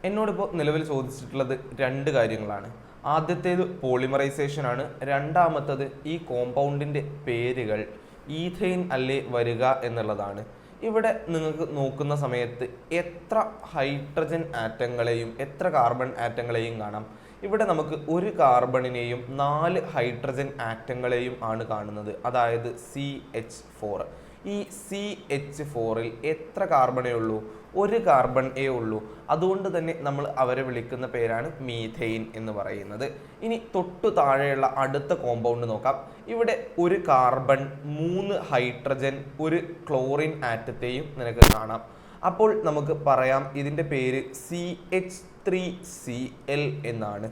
എന്നോടിപ്പോൾ നിലവിൽ ചോദിച്ചിട്ടുള്ളത് രണ്ട് കാര്യങ്ങളാണ്. ആദ്യത്തേത് പോളിമറൈസേഷൻ ആണ്. രണ്ടാമത്തത് ഈ കോമ്പൗണ്ടിൻ്റെ പേരുകൾ ഈഥെയ്ൻ അല്ലേ വരിക എന്നുള്ളതാണ്. ഇവിടെ നിങ്ങൾക്ക് നോക്കുന്ന സമയത്ത് എത്ര ഹൈഡ്രജൻ ആറ്റങ്ങളെയും എത്ര കാർബൺ ആറ്റങ്ങളെയും കാണാം. ഇവിടെ നമുക്ക് ഒരു കാർബണിനെയും 4 ഹൈഡ്രജൻ ആറ്റങ്ങളെയും ആണ് കാണുന്നത്, അതായത് CH4. ഈ CH4ൽ എത്ര കാർബണേ ഉള്ളൂ? ഒരു കാർബൺ ഉള്ളൂ. അതുകൊണ്ട് തന്നെ നമ്മൾ അവരെ വിളിക്കുന്ന പേരാണ് മീഥെയ്ൻ എന്ന് പറയുന്നത്. ഇനി തൊട്ടു താഴെയുള്ള അടുത്ത കോമ്പൗണ്ട് നോക്കാം. ഇവിടെ ഒരു കാർബൺ, 3 ഹൈഡ്രജൻ, ഒരു ക്ലോറിൻ ആറ്റത്തെയും നിനക്ക് കാണാം. അപ്പോൾ നമുക്ക് പറയാം ഇതിൻ്റെ പേര് CH3Cl എന്നാണ്.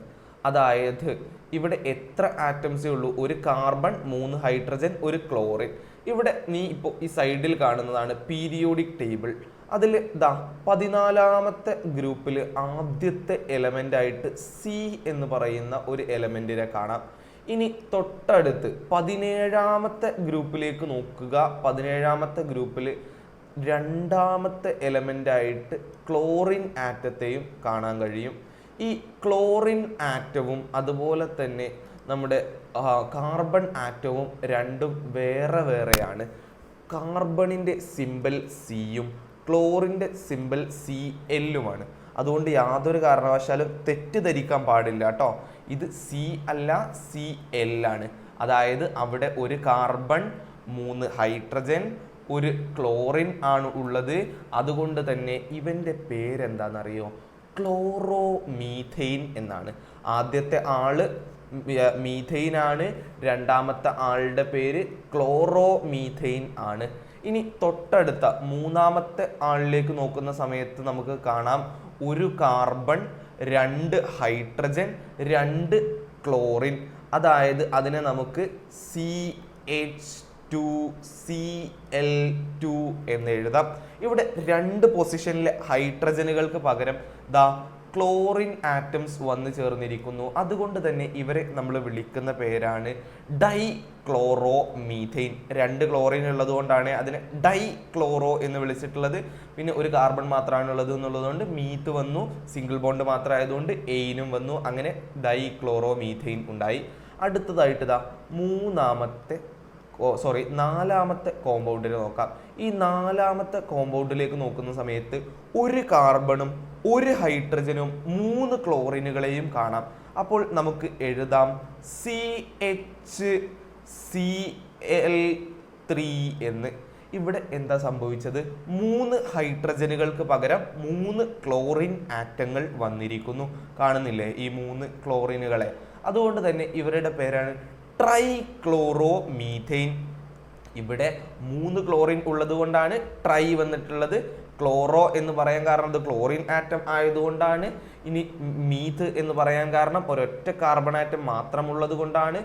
അതായത് ഇവിടെ എത്ര ആറ്റംസേ ഉള്ളൂ? ഒരു കാർബൺ, 3 ഹൈഡ്രജൻ, ഒരു ക്ലോറിൻ. ഇവിടെ നീ ഇപ്പോൾ ഈ സൈഡിൽ കാണുന്നതാണ് പീരിയോഡിക് ടേബിൾ. അതിൽ 14ാമത്തെ ഗ്രൂപ്പിൽ ആദ്യത്തെ എലമെൻ്റ് ആയിട്ട് സി എന്ന് പറയുന്ന ഒരു എലമെൻറ്റിനെ കാണാം. ഇനി തൊട്ടടുത്ത് 17ാമത്തെ ഗ്രൂപ്പിലേക്ക് നോക്കുക. 17ാമത്തെ ഗ്രൂപ്പിൽ 2ാമത്തെ എലമെൻ്റ് ആയിട്ട് ക്ലോറിൻ ആറ്റത്തെയും കാണാൻ കഴിയും. ഈ ക്ലോറിൻ ആറ്റവും അതുപോലെ തന്നെ നമ്മുടെ കാർബൺ ആറ്റവും രണ്ടും വേറെ വേറെയാണ്. കാർബണിൻ്റെ സിമ്പൽ സിയും ക്ലോറിൻ്റെ സിമ്പൽ Cl-ഉമാണ്. അതുകൊണ്ട് യാതൊരു കാരണവശാലും തെറ്റിദ്ധരിക്കാൻ പാടില്ല കേട്ടോ. ഇത് സി അല്ല, Cl ആണ്. അതായത് അവിടെ ഒരു കാർബൺ, 3 ഹൈഡ്രജൻ, ഒരു ക്ലോറിൻ ആണ് ഉള്ളത്. അതുകൊണ്ട് തന്നെ ഇവൻ്റെ പേരെന്താണെന്നറിയോ? ക്ലോറോമീഥെയ്ൻ എന്നാണ്. ആദ്യത്തെ ആള് മീഥെയ്ൻ ആണ്, രണ്ടാമത്തെ ആളുടെ പേര് ക്ലോറോമീഥെയ്ൻ ആണ്. ഇനി തൊട്ടടുത്ത 3ാമത്തെ ആളിലേക്ക് നോക്കുന്ന സമയത്ത് നമുക്ക് കാണാം ഒരു കാർബൺ, 2 ഹൈഡ്രജൻ, 2 ക്ലോറിൻ. അതായത് അതിനെ നമുക്ക് CH2Cl2 എന്ന് എഴുതാം. ഇവിടെ 2 പൊസിഷനിലെ ഹൈഡ്രജനുകൾക്ക് പകരം ക്ലോറിൻ ആറ്റംസ് വന്നു ചേർന്നിരിക്കുന്നു. അതുകൊണ്ട് തന്നെ ഇവരെ നമ്മൾ വിളിക്കുന്ന പേരാണ് ഡൈക്ലോറോമീഥെയ്ൻ. 2 ക്ലോറിൻ ഉള്ളത് കൊണ്ടാണ് അതിനെ ഡൈക്ലോറോ എന്ന് വിളിച്ചിട്ടുള്ളത്. പിന്നെ ഒരു കാർബൺ മാത്രമാണ് ഉള്ളത് എന്നുള്ളതുകൊണ്ട് മീത്ത് വന്നു, സിംഗിൾ ബോണ്ട് മാത്രമായതുകൊണ്ട് എയിനും വന്നു. അങ്ങനെ ഡൈക്ലോറോമീഥെയ്ൻ ഉണ്ടായി. അടുത്തതായിട്ട് 4ാമത്തെ കോമ്പൗണ്ടിനെ നോക്കാം. ഈ 4ാമത്തെ കോമ്പൗണ്ടിലേക്ക് നോക്കുന്ന സമയത്ത് ഒരു കാർബണും, ഒരു ഹൈഡ്രജനും, 3 ക്ലോറിനുകളെയും കാണാം. അപ്പോൾ നമുക്ക് എഴുതാം CHCl3 എന്ന്. ഇവിടെ എന്താ സംഭവിച്ചത്? 3 ഹൈഡ്രജനുകൾക്ക് പകരം 3 ക്ലോറിൻ ആറ്റങ്ങൾ വന്നിരിക്കുന്നു. കാണുന്നില്ലേ ഈ 3 ക്ലോറിനുകളെ? അതുകൊണ്ട് തന്നെ ഇവരുടെ പേരാണ് ട്രൈക്ലോറോമീഥെയ്ൻ. ഇവിടെ 3 ക്ലോറിൻ ഉള്ളത് കൊണ്ടാണ് ട്രൈ വന്നിട്ടുള്ളത്. ക്ലോറോ എന്ന് പറയാൻ കാരണം അത് ക്ലോറിൻ ആറ്റം ആയതുകൊണ്ടാണ്. ഇനി മീത്ത് എന്ന് പറയാൻ കാരണം ഒരൊറ്റ കാർബൺ ആറ്റം മാത്രമുള്ളത് കൊണ്ടാണ്.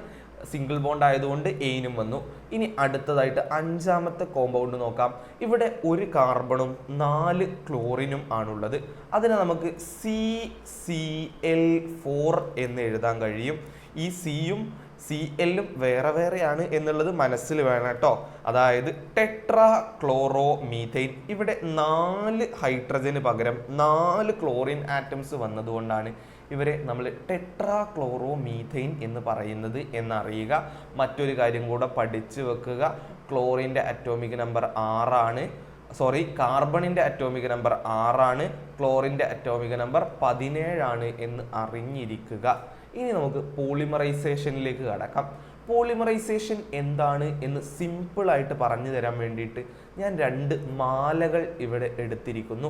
സിംഗിൾ ബോണ്ട് ആയതുകൊണ്ട് എയിനും വന്നു. ഇനി അടുത്തതായിട്ട് 5ാമത്തെ കോമ്പൗണ്ട് നോക്കാം. ഇവിടെ ഒരു കാർബണും 4 ക്ലോറിനും ആണുള്ളത്. അതിനെ നമുക്ക് CCl4 എന്ന് എഴുതാൻ കഴിയും. ഈ സിയും Cl-ഉം വേറെ വേറെയാണ് എന്നുള്ളത് മനസ്സിൽ വേണം കേട്ടോ. അതായത് ടെട്രാ ക്ലോറോമീഥെയ്ൻ. ഇവിടെ 4 ഹൈഡ്രജന് പകരം 4 ക്ലോറിൻ ആറ്റംസ് വന്നതുകൊണ്ടാണ് ഇവരെ നമ്മൾ ടെട്രാ ക്ലോറോമീഥെയ്ൻ എന്ന് പറയുന്നത് എന്നറിയുക. മറ്റൊരു കാര്യം കൂടെ പഠിച്ചു വെക്കുക. ക്ലോറിൻ്റെ അറ്റോമിക് നമ്പർ 6 ആണ്. കാർബണിൻ്റെ അറ്റോമിക് നമ്പർ 6 ആണ്. ക്ലോറിൻ്റെ അറ്റോമിക് നമ്പർ 17 ആണ് എന്ന് അറിഞ്ഞിരിക്കുക. ഇനി നമുക്ക് പോളിമറൈസേഷനിലേക്ക് കടക്കാം. പോളിമറൈസേഷൻ എന്താണ് എന്ന് സിമ്പിളായിട്ട് പറഞ്ഞു തരാൻ വേണ്ടിയിട്ട് ഞാൻ 2 മാലകൾ ഇവിടെ എടുത്തിരിക്കുന്നു.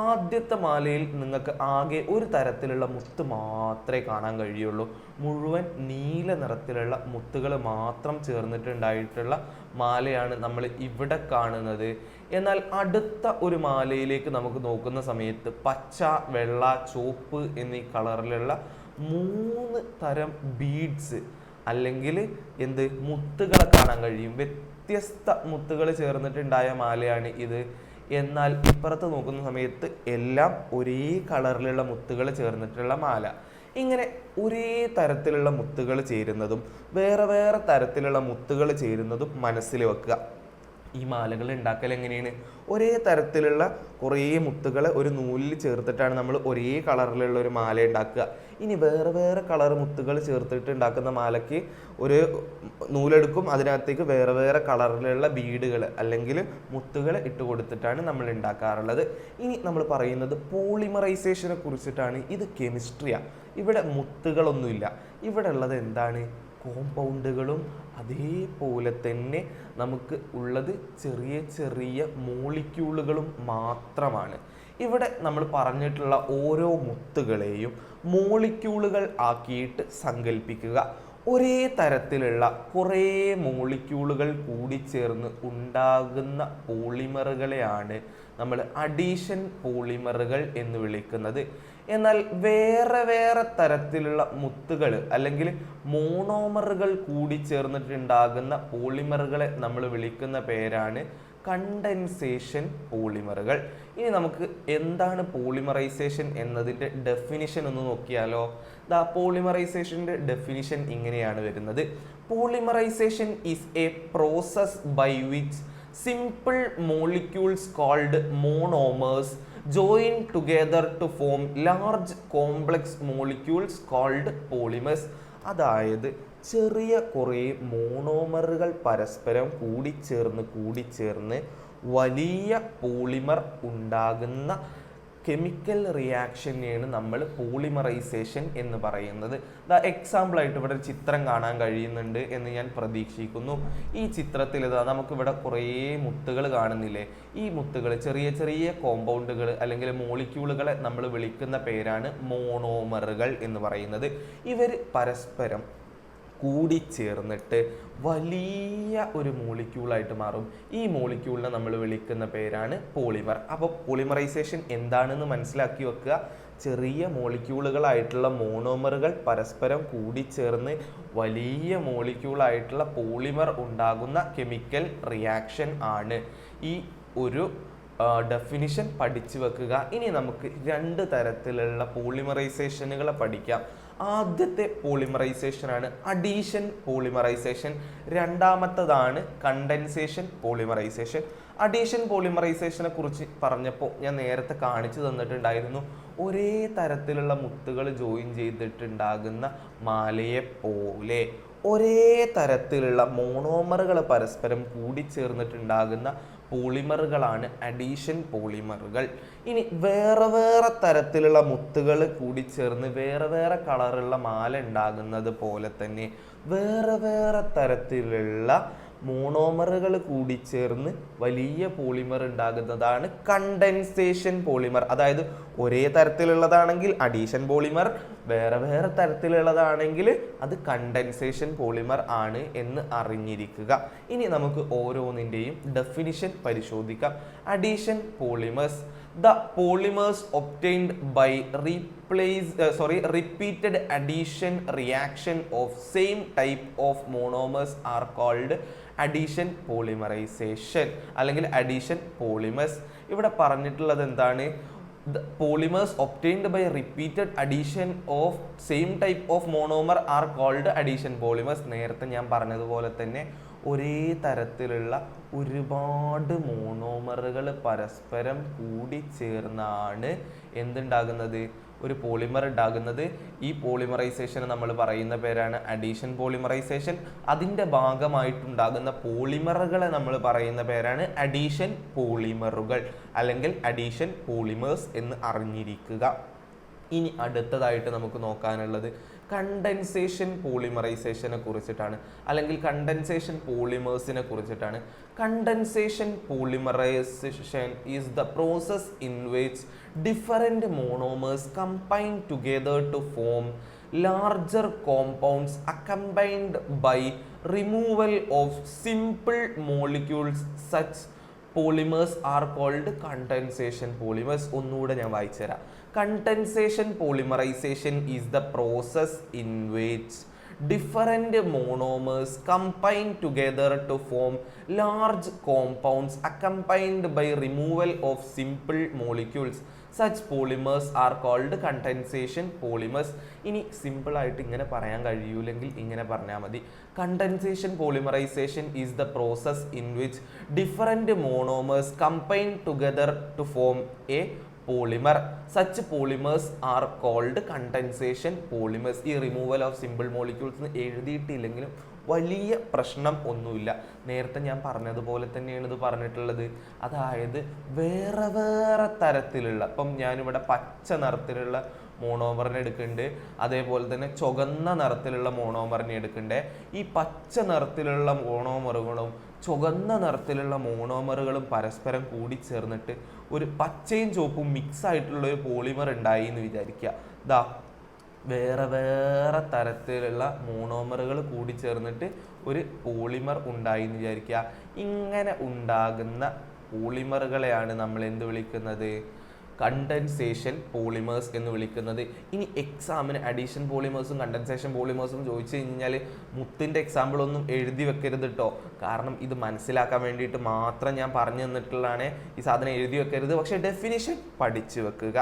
ആദ്യത്തെ മാലയിൽ നിങ്ങൾക്ക് ആകെ ഒരു തരത്തിലുള്ള മുത്ത് മാത്രമേ കാണാൻ കഴിയുള്ളൂ. മുഴുവൻ നീല നിറത്തിലുള്ള മുത്തുകൾ മാത്രം ചേർന്നിട്ടുണ്ടായിട്ടുള്ള മാലയാണ് നമ്മൾ ഇവിടെ കാണുന്നത്. എന്നാൽ അടുത്ത ഒരു മാലയിലേക്ക് നമുക്ക് നോക്കുന്ന സമയത്ത് പച്ച, വെള്ള, ചുവപ്പ് എന്നീ കളറിലുള്ള 3 തരം ബീഡ്സ് അല്ലെങ്കിൽ മുത്തുകളെ കാണാൻ കഴിയും. വ്യത്യസ്ത മുത്തുകൾ ചേർന്നിട്ടുണ്ടായ മാലയാണ് ഇത്. എന്നാൽ ഇപ്പുറത്ത് നോക്കുന്ന സമയത്ത് എല്ലാം ഒരേ കളറിലുള്ള മുത്തുകൾ ചേർന്നിട്ടുള്ള മാല. ഇങ്ങനെ ഒരേ തരത്തിലുള്ള മുത്തുകൾ ചേരുന്നതും വേറെ വേറെ തരത്തിലുള്ള മുത്തുകൾ ചേരുന്നതും മനസ്സിൽ വെക്കുക. ഈ മാലകൾ ഉണ്ടാക്കൽ എങ്ങനെയാണ്? ഒരേ തരത്തിലുള്ള കുറേ മുത്തുകളെ ഒരു നൂലിൽ ചേർത്തിട്ടാണ് നമ്മൾ ഒരേ കളറിലുള്ള ഒരു മാല ഉണ്ടാക്കുക. ഇനി വേറെ വേറെ കളർ മുത്തുകൾ ചേർത്തിട്ട് ഉണ്ടാക്കുന്ന മാലയ്ക്ക് ഒരു നൂലെടുക്കും, അതിനകത്തേക്ക് വേറെ വേറെ കളറിലുള്ള ബീഡുകൾ അല്ലെങ്കിൽ മുത്തുകൾ ഇട്ട് കൊടുത്തിട്ടാണ് നമ്മൾ ഉണ്ടാക്കാറുള്ളത്. ഇനി നമ്മൾ പറയുന്നത് പോളിമറൈസേഷനെ കുറിച്ചിട്ടാണ്. ഇത് കെമിസ്ട്രിയാണ്. ഇവിടെ മുത്തുകളൊന്നുമില്ല. ഇവിടെ ഉള്ളത് എന്താണ്? കോമ്പൗണ്ടുകളും അതേപോലെ തന്നെ നമുക്ക് ഉള്ളത് ചെറിയ ചെറിയ മോളിക്യൂളുകളും മാത്രമാണ്. ഇവിടെ നമ്മൾ പറഞ്ഞിട്ടുള്ള ഓരോ മുത്തുകളെയും മോളിക്യൂളുകൾ ആക്കിയിട്ട് സങ്കല്പിക്കുക. ഒരേ തരത്തിലുള്ള കുറേ മോളിക്യൂളുകൾ കൂടിച്ചേർന്ന് ഉണ്ടാകുന്ന പോളിമറുകളെയാണ് നമ്മൾ അഡീഷൻ പോളിമറുകൾ എന്ന് വിളിക്കുന്നത്. എന്നാൽ വേറെ വേറെ തരത്തിലുള്ള മുത്തുകൾ അല്ലെങ്കിൽ മോണോമറുകൾ കൂടി ചേർന്നിട്ടുണ്ടാകുന്ന പോളിമറുകളെ നമ്മൾ വിളിക്കുന്ന പേരാണ് കണ്ടൻസേഷൻ പോളിമറുകൾ. ഇനി നമുക്ക് എന്താണ് പോളിമറൈസേഷൻ എന്നതിൻ്റെ ഡെഫിനിഷൻ ഒന്ന് നോക്കിയാലോ. പോളിമറൈസേഷൻ്റെ ഡെഫിനിഷൻ ഇങ്ങനെയാണ് വരുന്നത്. Polymerisation is a process by which simple molecules called monomers join together to form large complex molecules called polymers. അതായത് ചെറിയ കുറേ മോണോമറുകൾ പരസ്പരം കൂടിച്ചേർന്ന് വലിയ പോളിമർ ഉണ്ടാകുന്ന കെമിക്കൽ റിയാക്ഷനെയാണ് നമ്മൾ പോളിമറൈസേഷൻ എന്ന് പറയുന്നത്. എക്സാമ്പിളായിട്ട് ഇവിടെ ഒരു ചിത്രം കാണാൻ കഴിയുന്നുണ്ട് എന്ന് ഞാൻ പ്രതീക്ഷിക്കുന്നു. ഈ ചിത്രത്തിൽ നമുക്കിവിടെ കുറേ മുത്തുകൾ കാണുന്നില്ലേ? ഈ മുത്തുകൾ ചെറിയ ചെറിയ കോമ്പൗണ്ടുകൾ അല്ലെങ്കിൽ മോളിക്യൂളുകളെ നമ്മൾ വിളിക്കുന്ന പേരാണ് മോണോമറുകൾ എന്ന് പറയുന്നത്. ഇവർ പരസ്പരം കൂടിച്ചേർന്നിട്ട് വലിയ ഒരു മോളിക്യൂളായിട്ട് മാറും. ഈ മോളിക്യൂളിനെ നമ്മൾ വിളിക്കുന്ന പേരാണ് പോളിമർ. അപ്പോൾ പോളിമറൈസേഷൻ എന്താണെന്ന് മനസ്സിലാക്കി വെക്കുക. ചെറിയ മോളിക്യൂളുകളായിട്ടുള്ള മോണോമറുകൾ പരസ്പരം കൂടിച്ചേർന്ന് വലിയ മോളിക്യൂളായിട്ടുള്ള പോളിമർ ഉണ്ടാകുന്ന കെമിക്കൽ റിയാക്ഷൻ ആണ്. ഈ ഒരു ഡെഫിനിഷൻ പഠിച്ചു വെക്കുക. ഇനി നമുക്ക് രണ്ട് തരത്തിലുള്ള പോളിമറൈസേഷനുകളെ പഠിക്കാം. ആദ്യത്തെ പോളിമറൈസേഷനാണ് അഡീഷൻ പോളിമറൈസേഷൻ. രണ്ടാമത്തതാണ് കണ്ടൻസേഷൻ പോളിമറൈസേഷൻ. അഡീഷൻ പോളിമറൈസേഷനെ കുറിച്ച് പറഞ്ഞപ്പോൾ ഞാൻ നേരത്തെ കാണിച്ചു തന്നിട്ടുണ്ടായിരുന്നു. ഒരേ തരത്തിലുള്ള മുത്തുകൾ ജോയിൻ ചെയ്തിട്ടുണ്ടാകുന്ന മാലയെ പോലെ ഒരേ തരത്തിലുള്ള മോണോമറുകൾ പരസ്പരം കൂടിച്ചേർന്നിട്ടുണ്ടാകുന്ന പോളിമറുകളാണ് അഡീഷൻ പോളിമറുകൾ. ഇനി വേറെ വേറെ തരത്തിലുള്ള മുത്തുകൾ കൂടിച്ചേർന്ന് വേറെ വേറെ കളറുള്ള മാല ഉണ്ടാകുന്നത് പോലെ തന്നെ വേറെ വേറെ തരത്തിലുള്ള മോണോമറുകൾ കൂടിച്ചേർന്ന് വലിയ പോളിമർ ഉണ്ടാകുന്നതാണ് കണ്ടൻസേഷൻ പോളിമർ. അതായത് ഒരേ തരത്തിലുള്ളതാണെങ്കിൽ അഡീഷൻ പോളിമർ, വേറെ വേറെ തരത്തിലുള്ളതാണെങ്കിൽ അത് കണ്ടൻസേഷൻ പോളിമർ ആണ് എന്ന് അറിഞ്ഞിരിക്കുക. ഇനി നമുക്ക് ഓരോന്നിൻ്റെയും ഡെഫിനിഷൻ പരിശോധിക്കാം. Addition polymers: the polymers obtained by repeated addition reaction of same type of monomers are called addition polymerization അല്ലെങ്കിൽ addition polymers. ഇവിടെ പറഞ്ഞിട്ടുള്ളത് എന്താണ്? The polymers obtained by repeated addition of same type of monomer are called addition polymers. നേരത്തെ ഞാൻ പറഞ്ഞതുപോലെ തന്നെ ഒരേ തരത്തിലുള്ള ഒരുപാട് മോണോമറുകൾ പരസ്പരം കൂടിച്ചേർന്നാണ് എന്തുണ്ടാകുന്നത്? ഒരു പോളിമർ ഉണ്ടാകുന്നത്. ഈ പോളിമറൈസേഷന് നമ്മൾ പറയുന്ന പേരാണ് അഡീഷൻ പോളിമറൈസേഷൻ. അതിൻ്റെ ഭാഗമായിട്ടുണ്ടാകുന്ന പോളിമറുകളെ നമ്മൾ പറയുന്ന പേരാണ് അഡീഷൻ പോളിമറുകൾ അല്ലെങ്കിൽ അഡീഷൻ പോളിമേഴ്സ് എന്ന് അറിഞ്ഞിരിക്കുക. ഇനി അടുത്തതായിട്ട് നമുക്ക് നോക്കാനുള്ളത് കണ്ടൻസേഷൻ പോളിമറൈസേഷനെ കുറിച്ചിട്ടാണ് അല്ലെങ്കിൽ കണ്ടൻസേഷൻ പോളിമേഴ്സിനെ കുറിച്ചിട്ടാണ്. Condensation polymerisation is the process in which different monomers combine together to form larger compounds accompanied by removal of simple molecules. Such polymers are called condensation polymers. ഒന്നുകൂടെ ഞാൻ വായിച്ചുതരാം. Condensation polymerization is the process in which different monomers combine together to form large compounds accompanied by removal of simple molecules such polymers are called condensation polymers. ഇനി simple ആയിട്ട് ഇങ്ങനെ പറയാൻ കഴിയൂലെങ്കിൽ ഇങ്ങനെ പറഞ്ഞാൽ മതി. Condensation polymerisation is the process in which different monomers combine together to form a polymer. Such polymers are called condensation polymers. ഈ removal of simple molecules എഴുതിയിട്ടില്ലെങ്കിലും വലിയ പ്രശ്നം ഒന്നുമില്ല. നേരത്തെ ഞാൻ പറഞ്ഞതുപോലെ തന്നെയാണ് ഇത് പറഞ്ഞിട്ടുള്ളത്. അതായത് വേറെ വേറെ തരത്തിലുള്ള, ഇപ്പം ഞാനിവിടെ പച്ച നിറത്തിലുള്ള മോണോമറിനെ എടുക്കുന്നുണ്ട്, അതേപോലെ തന്നെ ചുവന്ന നിറത്തിലുള്ള മോണോമറിനെ എടുക്കണ്ടേ. ഈ പച്ച നിറത്തിലുള്ള മോണോമറുകളും ചുവന്ന നിറത്തിലുള്ള മോണോമറുകളും പരസ്പരം കൂടി ചേർന്നിട്ട് ഒരു പച്ചയും ചുവപ്പും മിക്സ് ആയിട്ടുള്ള ഒരു പോളിമർ ഉണ്ടായി എന്ന് വിചാരിക്കുക. ദാ വേറെ വേറെ തരത്തിലുള്ള മോണോമറുകൾ കൂടി ചേർന്നിട്ട് ഒരു പോളിമർ ഉണ്ടായി എന്ന് വിചാരിക്കുക. ഇങ്ങനെ ഉണ്ടാകുന്ന പോളിമറുകളെയാണ് നമ്മൾ എന്ത് വിളിക്കുന്നത്? കണ്ടൻസേഷൻ പോളിമേഴ്സ് എന്ന് വിളിക്കുന്നത്. ഇനി എക്സാമിന് അഡീഷൻ പോളിമേഴ്സും കണ്ടൻസേഷൻ പോളിമേഴ്സും ചോദിച്ചു കഴിഞ്ഞാൽ മുത്തിൻ്റെ എക്സാമ്പിൾ ഒന്നും എഴുതി വെക്കരുത് കേട്ടോ. കാരണം ഇത് മനസ്സിലാക്കാൻ വേണ്ടിയിട്ട് മാത്രം ഞാൻ പറഞ്ഞു തന്നിട്ടുള്ളതാണ്. ഈ സാധനം എഴുതി വെക്കരുത്, പക്ഷേ ഡെഫിനിഷൻ പഠിച്ചു വെക്കുക.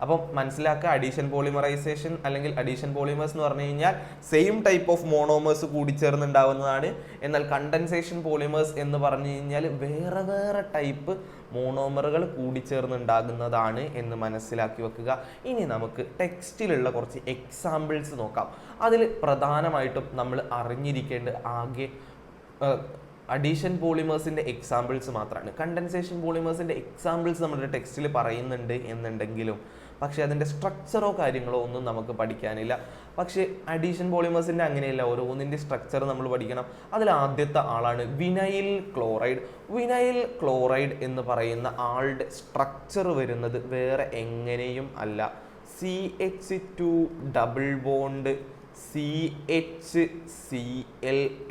അപ്പം മനസ്സിലാക്കുക, അഡീഷൻ പോളിമറൈസേഷൻ അല്ലെങ്കിൽ അഡീഷൻ പോളിമേഴ്സ് എന്ന് പറഞ്ഞു കഴിഞ്ഞാൽ സെയിം ടൈപ്പ് ഓഫ് മോണോമേഴ്സ് കൂടിച്ചേർന്നുണ്ടാവുന്നതാണ്. എന്നാൽ കണ്ടൻസേഷൻ പോളിമേഴ്സ് എന്ന് പറഞ്ഞു കഴിഞ്ഞാൽ വേറെ വേറെ ടൈപ്പ് മോണോമറുകൾ കൂടിച്ചേർന്നുണ്ടാകുന്നതാണ് എന്ന് മനസ്സിലാക്കി വെക്കുക. ഇനി നമുക്ക് ടെക്സ്റ്റിലുള്ള കുറച്ച് എക്സാമ്പിൾസ് നോക്കാം. അതിൽ പ്രധാനമായിട്ടും നമ്മൾ അറിഞ്ഞിരിക്കേണ്ട ആകെ അഡീഷൻ പോളിമേഴ്സിൻ്റെ എക്സാമ്പിൾസ് മാത്രമാണ്. കണ്ടൻസേഷൻ പോളിമേഴ്സിൻ്റെ എക്സാമ്പിൾസ് നമ്മുടെ ടെക്സ്റ്റിൽ പറയുന്നുണ്ട് എന്നുണ്ടെങ്കിലും പക്ഷേ അതിൻ്റെ സ്ട്രക്ചറോ കാര്യങ്ങളോ ഒന്നും നമുക്ക് പഠിക്കാനില്ല. പക്ഷേ അഡീഷൻ പോളിമേഴ്സിൻ്റെ അങ്ങനെയല്ല, ഓരോന്നിൻ്റെ സ്ട്രക്ചർ നമ്മൾ പഠിക്കണം. അതിൽ ആദ്യത്തെ ആളാണ് വിനൈൽ ക്ലോറൈഡ്. വിനൈൽ ക്ലോറൈഡ് എന്ന് പറയുന്ന ആളുടെ സ്ട്രക്ചർ വരുന്നത് വേറെ എങ്ങനെയും അല്ല, CH2 ഡബിൾ ബോണ്ട് CHCl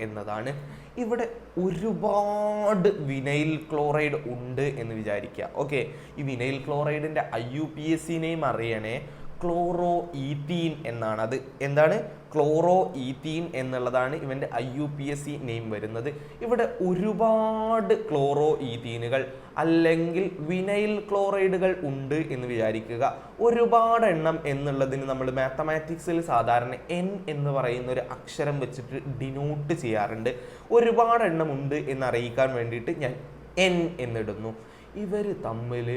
എന്നതാണ്. ഇവിടെ ഒരുപാട് വിനൈൽ ക്ലോറൈഡ് ഉണ്ട് എന്ന് വിചാരിക്കുക. ഓക്കെ, ഈ വിനൈൽ ക്ലോറൈഡിൻ്റെ IUPAC നെയിം അറിയണേ. ക്ലോറോ ഈത്തീൻ എന്നാണ്. അത് എന്താണ്? ക്ലോറോ ഈത്തീൻ എന്നുള്ളതാണ് ഇവൻ്റെ IUPAC നെയിം വരുന്നത്. ഇവിടെ ഒരുപാട് ക്ലോറോ ഈത്തീനുകൾ അല്ലെങ്കിൽ വിനൈൽ ക്ലോറൈഡുകൾ ഉണ്ട് എന്ന് വിചാരിക്കുക. ഒരുപാട് എണ്ണം എന്നുള്ളതിന് നമ്മൾ മാത്തമാറ്റിക്സിൽ സാധാരണ N എന്ന് പറയുന്ന ഒരു അക്ഷരം വെച്ചിട്ട് ഡിനോട്ട് ചെയ്യാറുണ്ട്. ഒരുപാട് എണ്ണം ഉണ്ട് എന്നറിയിക്കാൻ വേണ്ടിയിട്ട് ഞാൻ N എന്നിടുന്നു. ഇവർ തമ്മിൽ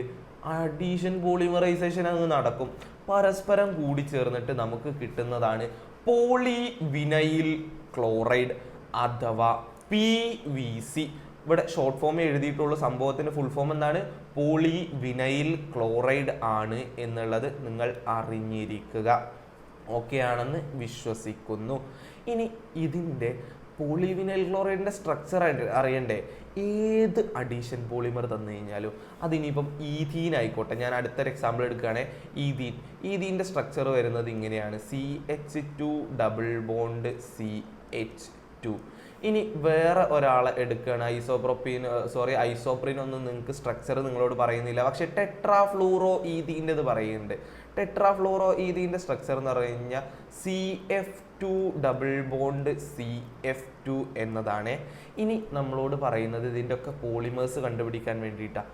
അഡീഷൻ പോളിമറൈസേഷൻ അങ്ങ് നടക്കും. പരസ്പരം കൂടി ചേർന്നിട്ട് നമുക്ക് കിട്ടുന്നതാണ് പോളി വിനൈൽ ക്ലോറൈഡ് അഥവാ PVC. ഇവിടെ ഷോർട്ട് ഫോം എഴുതിയിട്ടുള്ള സംഭവത്തിൻ്റെ ഫുൾ ഫോം എന്താണ്? പോളി വിനൈൽ ക്ലോറൈഡ് ആണ് എന്നുള്ളത് നിങ്ങൾ അറിഞ്ഞിരിക്കുക. ഓക്കെ ആണെന്ന് വിശ്വസിക്കുന്നു. ഇനി ഇതിൻ്റെ പോളിവിനൈൽ ക്ലോറൈഡിൻ്റെ സ്ട്രക്ചർ അറിയണ്ടേ? ഏത് അഡീഷൻ പോളിമർ തന്നു കഴിഞ്ഞാലും അതിനിപ്പം ഈഥീൻ ആയിക്കോട്ടെ, ഞാൻ അടുത്തൊരു എക്സാമ്പിൾ എടുക്കുകയാണെങ്കിൽ ഈഥീൻ്റെ സ്ട്രക്ചർ വരുന്നത് ഇങ്ങനെയാണ്, CH2 ഡബിൾ ബോണ്ട് CH2. ഇനി വേറെ ഒരാളെ എടുക്കുകയാണ്, ഐസോപ്രീൻ ഒന്നും നിങ്ങൾക്ക് സ്ട്രക്ചർ നിങ്ങളോട് പറയുന്നില്ല, പക്ഷെ ടെട്രാഫ്ലൂറോ ഈഥീൻ്റെത് പറയുന്നുണ്ട്. ടെട്രാഫ്ലൂറോ ഈഥീൻ്റെ സ്ട്രക്ചർ എന്ന് പറഞ്ഞു കഴിഞ്ഞാൽ CF2 ഡബിൾ ബോണ്ട് CF2 എന്നതാണ്. ഇനി നമ്മളോട് പറയുന്നത് ഇതിൻ്റെ ഒക്കെ പോളിമേഴ്സ് കണ്ടുപിടിക്കാൻ വേണ്ടിയിട്ടാണ്.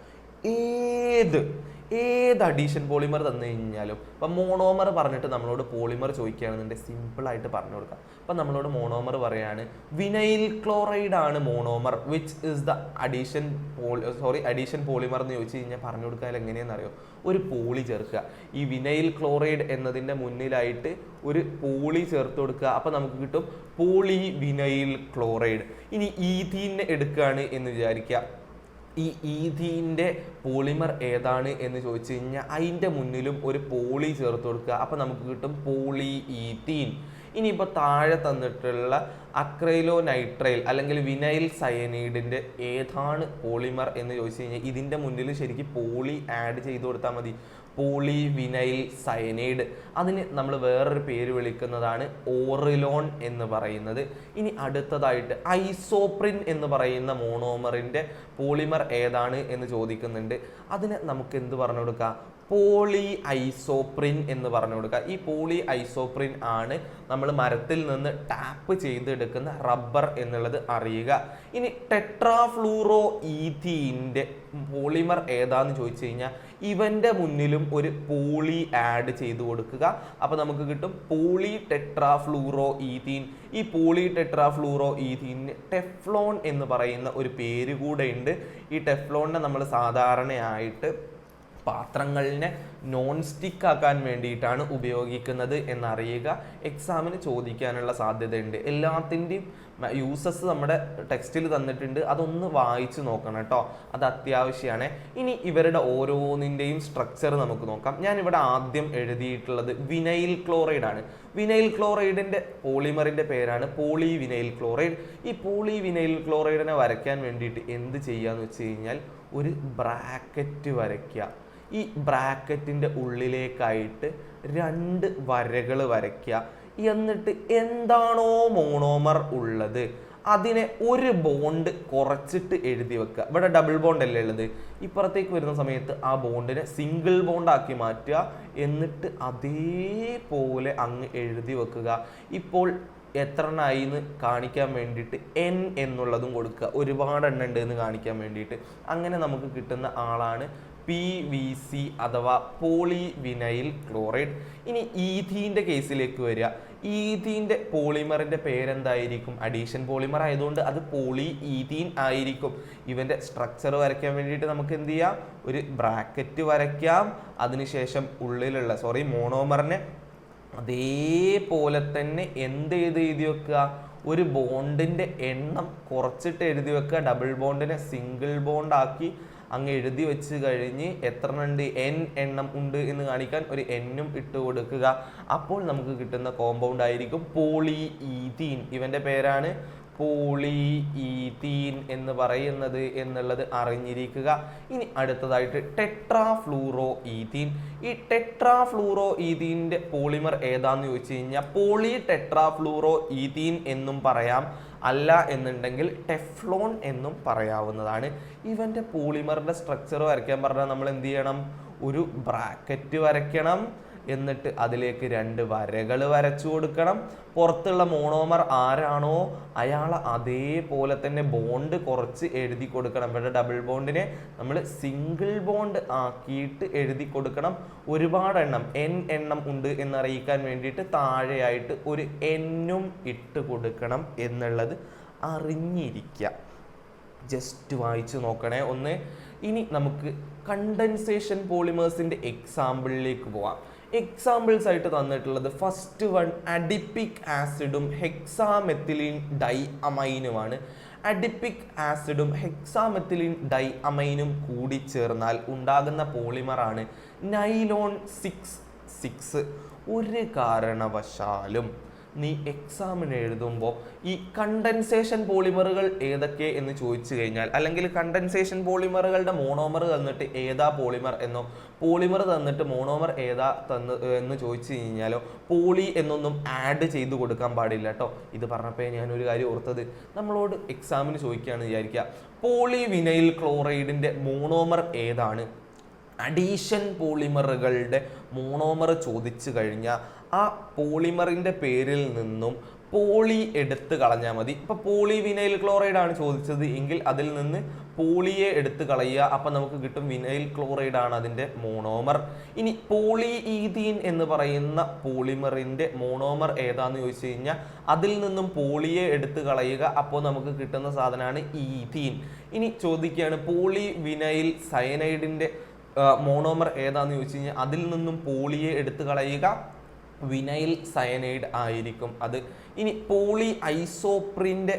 ഏത് അഡീഷൻ പോളിമർ തന്നു കഴിഞ്ഞാലും ഇപ്പം മോണോമർ പറഞ്ഞിട്ട് നമ്മളോട് പോളിമർ ചോദിക്കുകയാണെന്നുണ്ടെങ്കിൽ സിമ്പിളായിട്ട് പറഞ്ഞു കൊടുക്കാം. അപ്പം നമ്മളോട് മോണോമർ പറയാണ് വിനൈൽ ക്ലോറൈഡ് ആണ് monomer which is the addition polymer എന്ന് ചോദിച്ചു കഴിഞ്ഞാൽ പറഞ്ഞു കൊടുക്കാൻ എങ്ങനെയാണെന്ന് അറിയോ? ഒരു പോളി ചേർക്കുക. ഈ വിനൈൽ ക്ലോറൈഡ് എന്നതിൻ്റെ മുന്നിലായിട്ട് ഒരു പോളി ചേർത്ത് കൊടുക്കുക. അപ്പം നമുക്ക് കിട്ടും പോളി വിനൈൽ ക്ലോറൈഡ്. ഇനി ഈഥീനെ എടുക്കുകയാണ് എന്ന് വിചാരിക്കുക. ഈ ഈഥീൻ്റെ പോളിമർ ഏതാണ് എന്ന് ചോദിച്ചു കഴിഞ്ഞാൽ അതിൻ്റെ മുന്നിലും ഒരു പോളി ചേർത്ത് കൊടുക്കുക. അപ്പം നമുക്ക് കിട്ടും പോളി ഈഥീൻ. ഇനിയിപ്പോൾ താഴെ തന്നിട്ടുള്ള അക്രൈലോ നൈട്രൈൽ അല്ലെങ്കിൽ വിനൈൽ സയനൈഡിൻ്റെ ഏതാണ് പോളിമർ എന്ന് ചോദിച്ചു കഴിഞ്ഞാൽ ഇതിൻ്റെ മുന്നിൽ ശരിക്കും പോളി ആഡ് ചെയ്ത് കൊടുത്താൽ മതി, പോളി വിനൈൽ സയനൈഡ്. അതിന് നമ്മൾ വേറൊരു പേര് വിളിക്കുന്നതാണ് ഓറിലോൺ എന്ന് പറയുന്നത്. ഇനി അടുത്തതായിട്ട് ഐസോപ്രിൻ എന്ന് പറയുന്ന മോണോമറിൻ്റെ പോളിമർ ഏതാണ് എന്ന് ചോദിക്കുന്നുണ്ട്. അതിന് നമുക്ക് എന്ത് പറഞ്ഞു കൊടുക്കാം? പോളി ഐസോപ്രിൻ എന്ന് പറഞ്ഞു കൊടുക്കുക. ഈ പോളി ഐസോപ്രിൻ ആണ് നമ്മൾ മരത്തിൽ നിന്ന് ടാപ്പ് ചെയ്തെടുക്കുന്ന റബ്ബർ എന്നുള്ളത് അറിയുക. ഇനി ടെട്രാഫ്ലൂറോ ഈഥീൻ്റെ പോളിമർ ഏതാന്ന് ചോദിച്ചു കഴിഞ്ഞാൽ ഇവന്റെ മുന്നിലും ഒരു പോളി ആഡ് ചെയ്ത് കൊടുക്കുക. അപ്പോൾ നമുക്ക് കിട്ടും പോളി ടെട്രാഫ്ലൂറോ ഈഥീൻ. ഈ പോളി ടെട്രാഫ്ലൂറോ ഈഥീന് ടെഫ്ലോൺ എന്ന് പറയുന്ന ഒരു പേര് കൂടെ ഉണ്ട്. ഈ ടെഫ്ലോണിനെ നമ്മൾ സാധാരണയായിട്ട് പാത്രങ്ങളിനെ നോൺ സ്റ്റിക്ക് ആക്കാൻ വേണ്ടിയിട്ടാണ് ഉപയോഗിക്കുന്നത് എന്നറിയുക. എക്സാമിന് ചോദിക്കാനുള്ള സാധ്യതയുണ്ട്. എല്ലാത്തിൻ്റെയും യൂസസ് നമ്മുടെ ടെക്സ്റ്റിൽ തന്നിട്ടുണ്ട്, അതൊന്ന് വായിച്ചു നോക്കണം കേട്ടോ, അത് അത്യാവശ്യമാണ്. ഇനി ഇവരുടെ ഓരോന്നിൻ്റെയും സ്ട്രക്ചർ നമുക്ക് നോക്കാം. ഞാനിവിടെ ആദ്യം എഴുതിയിട്ടുള്ളത് വിനൈൽ ക്ലോറൈഡ് ആണ്. വിനൈൽ ക്ലോറൈഡിൻ്റെ പോളിമറിൻ്റെ പേരാണ് പോളി വിനൈൽ ക്ലോറൈഡ്. ഈ പോളി വിനൈൽ ക്ലോറൈഡിനെ വരയ്ക്കാൻ വേണ്ടിയിട്ട് എന്ത് ചെയ്യാന്ന് വെച്ച് കഴിഞ്ഞാൽ ഒരു ബ്രാക്കറ്റ് വരയ്ക്കുക. ഈ ബ്രാക്കറ്റിൻ്റെ ഉള്ളിലേക്കായിട്ട് 2 വരകൾ വരയ്ക്കുക. എന്നിട്ട് എന്താണോ മോണോമർ ഉള്ളത് അതിനെ ഒരു ബോണ്ട് കുറച്ചിട്ട് എഴുതി വെക്കുക. ഇവിടെ ഡബിൾ ബോണ്ട് അല്ലേ ഉള്ളത്, ഇപ്പുറത്തേക്ക് വരുന്ന സമയത്ത് ആ ബോണ്ടിനെ സിംഗിൾ ബോണ്ട് ആക്കി മാറ്റുക. എന്നിട്ട് അതേപോലെ അങ്ങ് എഴുതി വെക്കുക. ഇപ്പോൾ എത്ര എണ്ണമായി എന്ന് കാണിക്കാൻ വേണ്ടിയിട്ട് N എന്നുള്ളതും കൊടുക്കുക. ഒരുപാട് എണ്ണം ഉണ്ട് എന്ന് കാണിക്കാൻ വേണ്ടിയിട്ട്. അങ്ങനെ നമുക്ക് കിട്ടുന്ന ആളാണ് PVC അഥവാ പോളി വിനൈൽ ക്ലോറൈഡ്. ഇനി ഈഥീൻ്റെ കേസിലേക്ക് വരിക. ഈഥീൻ്റെ പോളിമറിൻ്റെ പേരെന്തായിരിക്കും? അഡീഷൻ പോളിമർ ആയതുകൊണ്ട് അത് പോളി ഈഥീൻ ആയിരിക്കും. ഇവൻ്റെ സ്ട്രക്ചർ വരയ്ക്കാൻ വേണ്ടിയിട്ട് നമുക്ക് എന്ത് ചെയ്യാം? ഒരു ബ്രാക്കറ്റ് വരയ്ക്കാം. അതിനുശേഷം ഉള്ളിലുള്ള മോണോമറിനെ അതേപോലെ തന്നെ എന്ത് എഴുതി വെക്കുക? ഒരു ബോണ്ടിൻ്റെ എണ്ണം കുറച്ചിട്ട് എഴുതി വെക്കുക. ഡബിൾ ബോണ്ടിനെ സിംഗിൾ ബോണ്ട് ആക്കി അങ്ങ് എഴുതി വെച്ച് കഴിഞ്ഞ് എത്ര ഉണ്ട്? N എണ്ണം ഉണ്ട് എന്ന് കാണിക്കാൻ ഒരു N-ഉം ഇട്ട് കൊടുക്കുക. അപ്പോൾ നമുക്ക് കിട്ടുന്ന കോമ്പൗണ്ട് ആയിരിക്കും പോളി ഈഥീൻ. ഇവൻ്റെ പേരാണ് പോളി ഈഥീൻ എന്ന് പറയുന്നത് എന്നുള്ളത് അറിഞ്ഞിരിക്കുക. ഇനി അടുത്തതായിട്ട് ടെട്രാഫ്ലൂറോ ഈഥീൻ. ഈ ടെട്രാഫ്ലൂറോ ഈഥീൻ്റെ പോളിമർ ഏതാന്ന് ചോദിച്ചു കഴിഞ്ഞാൽ പോളി ടെട്രാഫ്ലൂറോ ഈഥീൻ എന്നും പറയാം, അല്ല എന്നുണ്ടെങ്കിൽ ടെഫ്ലോൺ എന്നും പറയാവുന്നതാണ്. ഇവൻ്റെ പോളിമറിൻ്റെ സ്ട്രക്ചർ വരയ്ക്കാൻ പറഞ്ഞാൽ നമ്മൾ എന്ത് ചെയ്യണം? ഒരു ബ്രാക്കറ്റ് വരയ്ക്കണം. എന്നിട്ട് അതിലേക്ക് 2 വരകൾ വരച്ചു കൊടുക്കണം. പുറത്തുള്ള മോണോമർ ആരാണോ അയാളെ അതേപോലെ തന്നെ ബോണ്ട് കുറച്ച് എഴുതി കൊടുക്കണം. ഇവിടെ ഡബിൾ ബോണ്ടിനെ നമ്മൾ സിംഗിൾ ബോണ്ട് ആക്കിയിട്ട് എഴുതി കൊടുക്കണം. ഒരുപാട് എണ്ണം N എണ്ണം ഉണ്ട് എന്നറിയിക്കാൻ വേണ്ടിയിട്ട് താഴെയായിട്ട് ഒരു N-ഉം ഇട്ട് കൊടുക്കണം എന്നുള്ളത് അറിഞ്ഞിരിക്കുക. ജസ്റ്റ് വായിച്ച് നോക്കണേ ഒന്ന്. ഇനി നമുക്ക് കണ്ടൻസേഷൻ പോളിമേഴ്സിൻ്റെ എക്സാമ്പിളിലേക്ക് പോവാം. എക്സാമ്പിൾസ് ആയിട്ട് തന്നിട്ടുള്ളത് ഫസ്റ്റ് വൺ അഡിപ്പിക് ആസിഡും ഹെക്സാമെത്തിലീൻ ഡൈ അമൈനുമാണ്. അഡിപ്പിക് ആസിഡും ഹെക്സാമെത്തിലീൻ ഡൈ അമൈനും കൂടി ചേർന്നാൽ ഉണ്ടാകുന്ന പോളിമറാണ് നൈലോൺ 6,6. ഒരു കാരണവശാലും നീ എക്സാമിന് എഴുതുമ്പോൾ ഈ കണ്ടൻസേഷൻ പോളിമറുകൾ ഏതൊക്കെ എന്ന് ചോദിച്ചു കഴിഞ്ഞാൽ, അല്ലെങ്കിൽ കണ്ടൻസേഷൻ പോളിമറുകളുടെ മോണോമർ തന്നിട്ട് ഏതാ പോളിമർ എന്നോ പോളിമർ തന്നിട്ട് മോണോമർ ഏതാ എന്ന് ചോദിച്ചു കഴിഞ്ഞാലോ പോളി എന്നൊന്നും ആഡ് ചെയ്ത് കൊടുക്കാൻ പാടില്ല കേട്ടോ. ഇത് പറഞ്ഞപ്പോൾ ഞാനൊരു കാര്യം ഓർത്തത്, നമ്മളോട് എക്സാമിന് ചോദിക്കുകയാണെന്ന് വിചാരിക്കുക, പോളി വിനൈൽ ക്ലോറൈഡിൻ്റെ മോണോമർ ഏതാണ്? അഡീഷൻ പോളിമറുകളുടെ മോണോമർ ചോദിച്ചു കഴിഞ്ഞാൽ ആ പോളിമറിൻ്റെ പേരിൽ നിന്നും പോളി എടുത്ത് കളഞ്ഞാൽ മതി. ഇപ്പോൾ പോളി വിനൈൽ ക്ലോറൈഡ് ആണ് ചോദിച്ചത് എങ്കിൽ അതിൽ നിന്ന് പോളിയെ എടുത്ത് കളയുക. അപ്പം നമുക്ക് കിട്ടും വിനൈൽ ക്ലോറൈഡ് ആണ് അതിൻ്റെ മോണോമർ. ഇനി പോളി ഈഥീൻ എന്ന് പറയുന്ന പോളിമറിൻ്റെ മോണോമർ ഏതാന്ന് ചോദിച്ചു കഴിഞ്ഞാൽ അതിൽ നിന്നും പോളിയെ എടുത്ത് കളയുക. അപ്പോൾ നമുക്ക് കിട്ടുന്ന സാധനമാണ് ഈഥീൻ. ഇനി ചോദിക്കുകയാണ് പോളി വിനൈൽ സയനൈഡിൻ്റെ മോണോമർ ഏതാന്ന് ചോദിച്ചു കഴിഞ്ഞാൽ അതിൽ നിന്നും പോളിയെ എടുത്ത് കളയുക, വിനൈൽ സയനൈഡ് ആയിരിക്കും അത്. ഇനി പോളി ഐസോപ്രിൻ്റെ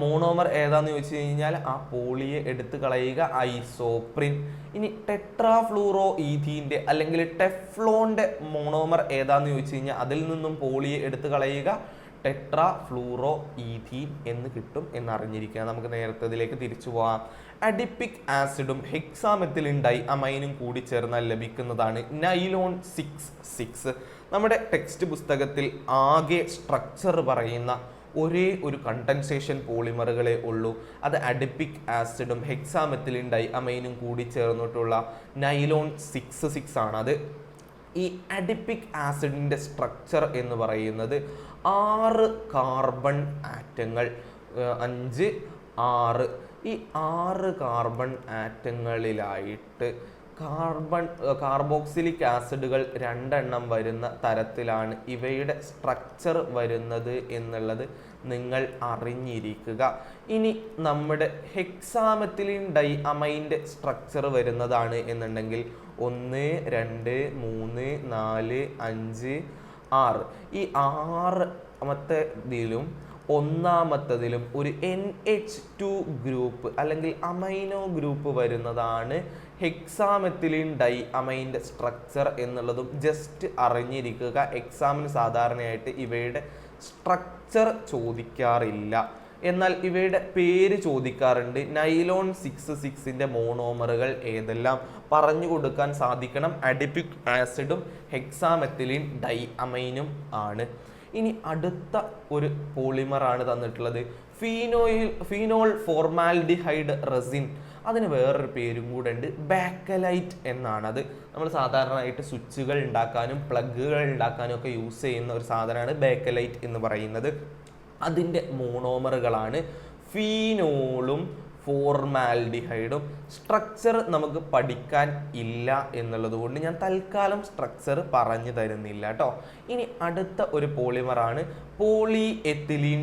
മോണോമർ ഏതാന്ന് ചോദിച്ചു കഴിഞ്ഞാൽ ആ പോളിയെ എടുത്ത് കളയുക, ഐസോപ്രിൻ. ഇനി ടെട്രാഫ്ലൂറോ ഈഥീൻ്റെ അല്ലെങ്കിൽ ടെഫ്ലോണിൻ്റെ മോണോമർ ഏതാന്ന് ചോദിച്ചു കഴിഞ്ഞാൽ അതിൽ നിന്നും പോളിയെ എടുത്ത് കളയുക, ടെട്രാഫ്ലൂറോ ഈഥീൻ എന്ന് കിട്ടും എന്നറിഞ്ഞിരിക്കുക. നമുക്ക് നേരത്തെ ഇതിലേക്ക് തിരിച്ചു പോകാം. അഡിപ്പിക് ആസിഡും ഹെക്സാമെത്തിലിൻ ഡൈ അമൈനും കൂടി ചേർന്നാൽ ലഭിക്കുന്നതാണ് നൈലോൺ 6,6. നമ്മുടെ ടെക്സ്റ്റ് പുസ്തകത്തിൽ ആകെ സ്ട്രക്ചർ പറയുന്ന ഒരേ ഒരു കണ്ടൻസേഷൻ പോളിമറുകളെ ഉള്ളൂ. അത് അഡിപ്പിക് ആസിഡും ഹെക്സാമെത്തിലിൻ ഡൈ അമൈനും കൂടി ചേർന്നിട്ടുള്ള നൈലോൺ 6,6 ആണ്. അത് ഈ അഡിപ്പിക് ആസിഡിൻ്റെ സ്ട്രക്ചർ എന്ന് പറയുന്നത് 6 കാർബൺ ആറ്റങ്ങൾ, 5, 6, ഈ 6 കാർബൺ ആറ്റങ്ങളിലായിട്ട് കാർബോക്സിലിക് ആസിഡുകൾ 2 എണ്ണം വരുന്ന തരത്തിലാണ് ഇവയുടെ സ്ട്രക്ചർ വരുന്നത് എന്നുള്ളത് നിങ്ങൾ അറിഞ്ഞിരിക്കുക. ഇനി നമ്മുടെ ഹെക്സാമെത്തിലിൻ ഡൈ അമൈൻ്റെ സ്ട്രക്ചർ വരുന്നതാണ് എന്നുണ്ടെങ്കിൽ 1, 2, 3, 4, 5, 6, ഈ 6-മത്തതിലും 1-മത്തതിലും ഒരു NH2 ഗ്രൂപ്പ് അല്ലെങ്കിൽ അമൈനോ ഗ്രൂപ്പ് വരുന്നതാണ് ഹെക്സാമെത്തിലിൻ ഡൈ അമൈൻ്റെ സ്ട്രക്ചർ എന്നുള്ളതും ജസ്റ്റ് അറിഞ്ഞിരിക്കുക. എക്സാമിന് സാധാരണയായിട്ട് ഇവയുടെ സ്ട്രക്ചർ ചോദിക്കാറില്ല, എന്നാൽ ഇവയുടെ പേര് ചോദിക്കാറുണ്ട്. നൈലോൺ 6,6ൻ്റെ മോണോമറുകൾ ഏതെല്ലാം പറഞ്ഞു കൊടുക്കാൻ സാധിക്കണം. അഡിപ്പിക് ആസിഡും ഹെക്സാമെത്തിലിൻ ഡൈ അമൈനും ആണ്. ഇനി അടുത്ത ഒരു പോളിമറാണ് തന്നിട്ടുള്ളത്, ഫീനോൾ ഫോർമാൽഡിഹൈഡ് റെസിൻ. അതിന് വേറൊരു പേരും കൂടെ ഉണ്ട്, ബാക്കലൈറ്റ് എന്നാണ്. അത് നമ്മൾ സാധാരണയായിട്ട് സ്വിച്ചുകൾ ഉണ്ടാക്കാനും പ്ലഗുകൾ ഉണ്ടാക്കാനും ഒക്കെ യൂസ് ചെയ്യുന്ന ഒരു സാധനമാണ് ബാക്കലൈറ്റ് എന്ന് പറയുന്നത്. അതിൻ്റെ മോണോമറുകളാണ് ഫീനോളും ഫോർമാൽഡിഹൈഡും. സ്ട്രക്ചർ നമുക്ക് പഠിക്കാൻ ഇല്ല എന്നുള്ളത് കൊണ്ട് ഞാൻ തൽക്കാലം സ്ട്രക്ചർ പറഞ്ഞു തരുന്നില്ല കേട്ടോ. ഇനി അടുത്ത ഒരു പോളിമറാണ് പോളി എത്തിലീൻ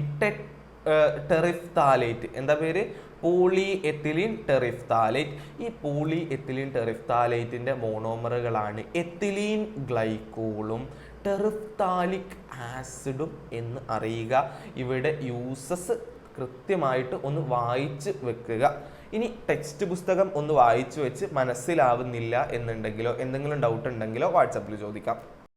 ടെറിഫ്താലേറ്റ്. എന്താ പേര്? Polyethylene terephthalate. ഈ പോളി എത്തിലീൻ ടെറിഫ്താലേറ്റിൻ്റെ മോണോമറുകളാണ് എത്തിലീൻ ഗ്ലൈക്കോളും ടെറിഫ്താലിക് ആസിഡും എന്ന് അറിയുക. ഇവിടെ യൂസസ് കൃത്യമായിട്ട് ഒന്ന് വായിച്ച് വെക്കുക. ഇനി ടെക്സ്റ്റ് പുസ്തകം ഒന്ന് വായിച്ചു വെച്ച് മനസ്സിലാവുന്നില്ല എന്നുണ്ടെങ്കിലോ എന്തെങ്കിലും ഡൗട്ട് ഉണ്ടെങ്കിലോ വാട്സാപ്പിൽ ചോദിക്കാം.